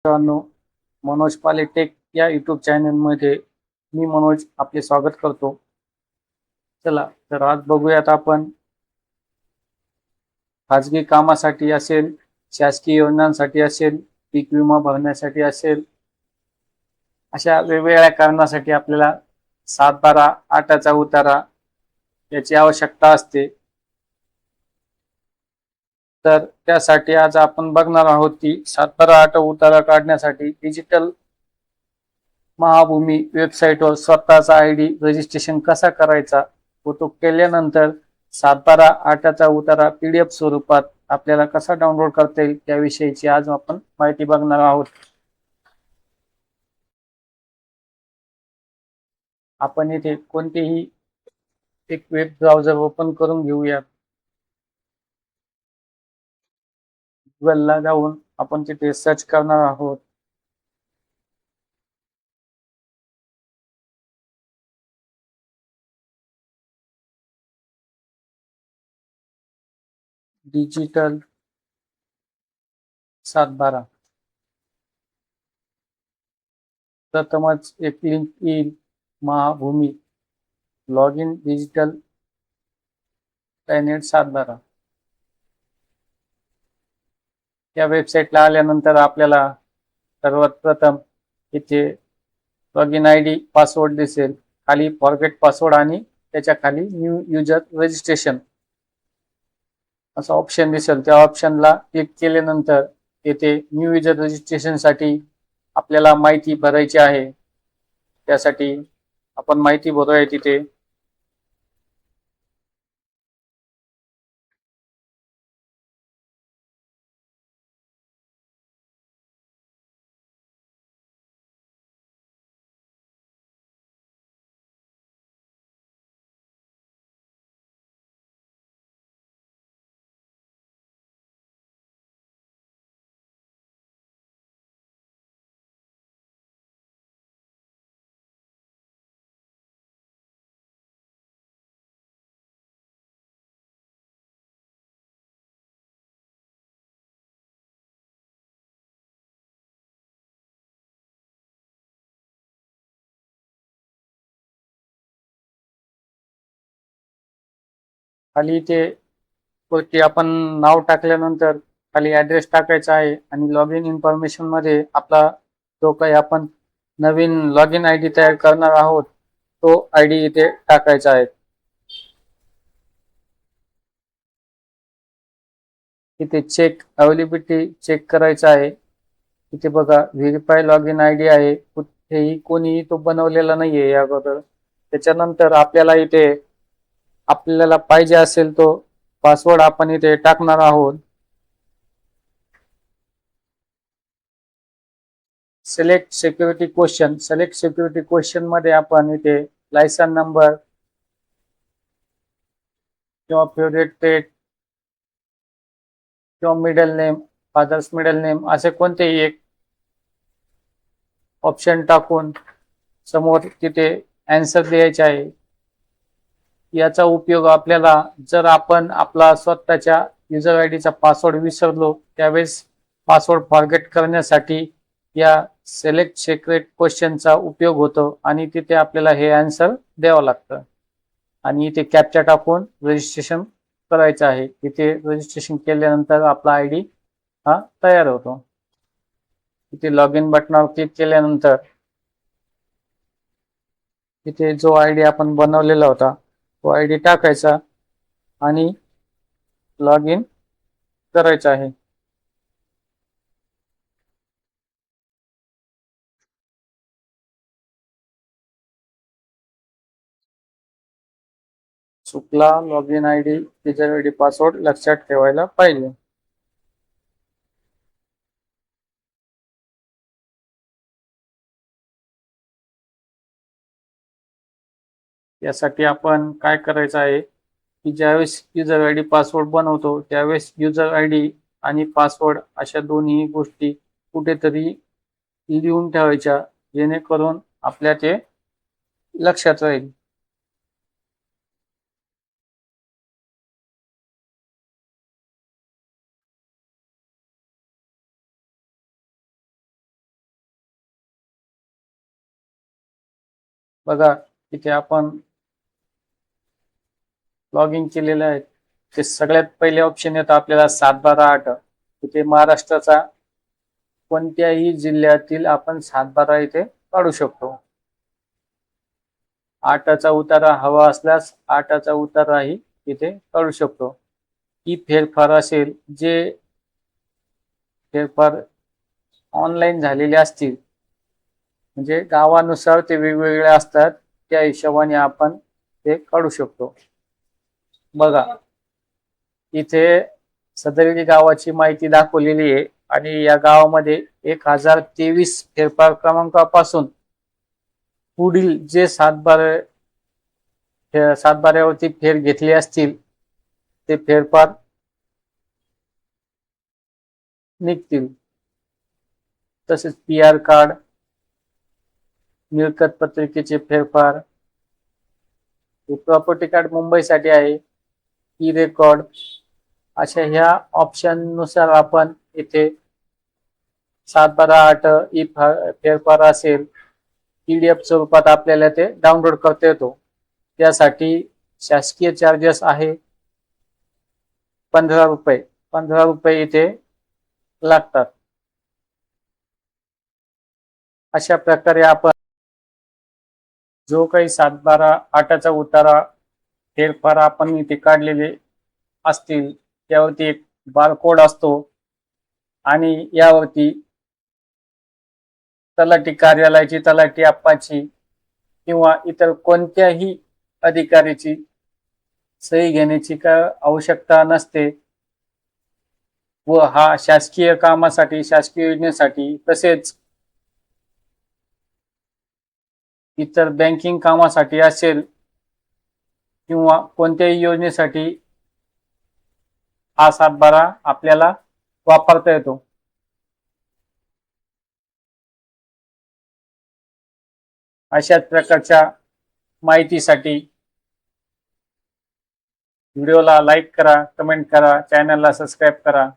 मित्रांनो, मनोज पालेटेक या यूट्यूब चॅनलमध्ये मी मनोज आपले स्वागत करतो. चला तर आज बघूयात आपण खाजगी कामासाठी असेल, शासकीय योजनांसाठी असेल, पीक विमा भरण्यासाठी असेल, अशा वेगवेगळ्या कारणासाठी आपल्याला 7/12/8चा उतारा याची आवश्यकता असते. तर त्यासाठी आज आपण बघणार आहोत की 7/12/8 उतारा काढण्यासाठी डिजिटल महाभूमी वेबसाईटवर स्वतःचा ID रजिस्ट्रेशन कसा करायचा व तो केल्यानंतर 7/12/8चा उतारा PDF स्वरूपात आपल्याला कसा डाउनलोड करता येईल त्याविषयीची आज आपण माहिती बघणार आहोत. आपण इथे कोणतेही एक वेब ब्राउझर ओपन करून घेऊया. गुगलला जाऊन आपण तिथे सर्च करणार आहोत. डिजिटल 7/12. प्रथमच एक लिंक येईल, Mahabhumi log in digital planet 7/12. या वेबसाईटला आल्यानंतर आपल्याला सर्वात प्रथम इथे लॉग इन ID पासवर्ड दिसेल, खाली फॉरगेट पासवर्ड आणि त्याच्या खाली न्यू युजर रजिस्ट्रेशन असा ऑप्शन दिसेल. त्या ऑप्शनला क्लिक केल्यानंतर येथे न्यू युजर रजिस्ट्रेशन साठी आपल्याला माहिती भरायची आहे. त्यासाठी आपण माहिती भरूया तिथे. खाली इथे वरती आपण नाव टाकल्यानंतर खाली ऍड्रेस टाकायचा आहे आणि लॉग इन इन्फॉर्मेशन मध्ये आपला जो काही आपण नवीन लॉग इन ID तयार करणार आहोत तो ID इथे टाकायचा आहे. इथे चेक अवेलेबिलिटी चेक करायचा आहे. इथे बघा व्हेरीफाय लॉग इन ID आहे, कुठेही कोणीही तो बनवलेला नाहीये या अगोदर. त्याच्यानंतर आपल्याला पाहिजे असेल तो पासवर्ड आपण इथे टाकणार आहोत. सिलेक्ट सिक्युरिटी क्वेश्चन मध्ये आपण इथे लायसन नंबर किंवा फेवरेट पेट किंवा middle name, father's middle name असे कोणतेही एक ऑप्शन टाकून समोर तिथे आन्सर द्यायचे आहे. याचा उपयोग आपल्याला जर आपण आपला स्वतःच्या युजर ID चा पासवर्ड विसरलो त्यावेळेस पासवर्ड फॉरगेट करण्यासाठी या सिलेक्ट सिक्रेट क्वेश्चनचा उपयोग होतो आणि तिथे आपल्याला हे आन्सर द्यावं लागतं आणि इथे कॅप्चा टाकून रजिस्ट्रेशन करायचं आहे. इथे रजिस्ट्रेशन केल्यानंतर आपला ID हा तयार होतो. इथे लॉग इन बटनावर क्लिक केल्यानंतर इथे जो ID आपण बनवलेला होता तो ID टाकायचा आणि लॉग इन करायचं आहे. चुकला log in ID user ID password लक्षात ठेवायला पाहिजे. यासाठी आपण काय करायचं आहे की ज्यावेळेस युजर ID पासवर्ड बनवतो त्यावेळेस युजर ID आणि पासवर्ड अशा दोन्ही गोष्टी कुठेतरी लिहून ठेवायच्या जेणेकरून आपल्या ते लक्षात राहील. बघा इथे आपण लॉग इन केलेलं आहे. ते सगळ्यात पहिले ऑप्शन येतं आपल्याला 7/12/8. इथे महाराष्ट्राचा कोणत्याही जिल्ह्यातील आपण 7/12 इथे काढू शकतो. 8चा उतारा हवा असल्यास 8चा उताराही इथे काढू शकतो. ही फेरफार असेल, जे फेरफार ऑनलाईन झालेले असतील, म्हणजे गावानुसार ते वेगवेगळे असतात, त्या हिशोबाने आपण ते काढू शकतो. बघा इथे सदरली गावाची माहिती दाखवलेली आहे आणि या गावामध्ये 1023 फेरफार क्रमांकापासून पुढील जे 7/12वरती फेर घेतले असतील ते फेरफार निघतील. तसेच PR कार्ड, मिळकत पत्रिकेचे फेरफार, प्रॉपर्टी कार्ड मुंबईसाठी आहे, ई रेकॉर्ड, अशा ह्या ऑप्शन नुसार आपण इथे 7/12/8 ई फेरफार असेल PDF स्वरूपात आपल्याला ते डाउनलोड करता येतो. त्यासाठी शासकीय चार्जेस आहे 15 रुपये. 15 रुपये इथे लागतात. अशा प्रकारे आपण जो काही 7/12/8चा उतारा फेरफार आपण इथे काढलेले असतील त्यावरती एक बारकोड असतो आणि यावरती तलाठी कार्यालयाची, तलाठी अप्पाची किंवा इतर कोणत्याही अधिकाऱ्याची सही घेण्याची का आवश्यकता नसते व हा शासकीय कामासाठी, शासकीय योजनेसाठी, तसेच इतर बँकिंग कामासाठी असेल किंवा कोणत्याही योजनेसाठी हा 7/12 आपल्याला वापरता येतो. अशाच प्रकारच्या माहितीसाठी व्हिडिओला लाईक करा, कमेंट करा, चॅनलला सबस्क्राईब करा.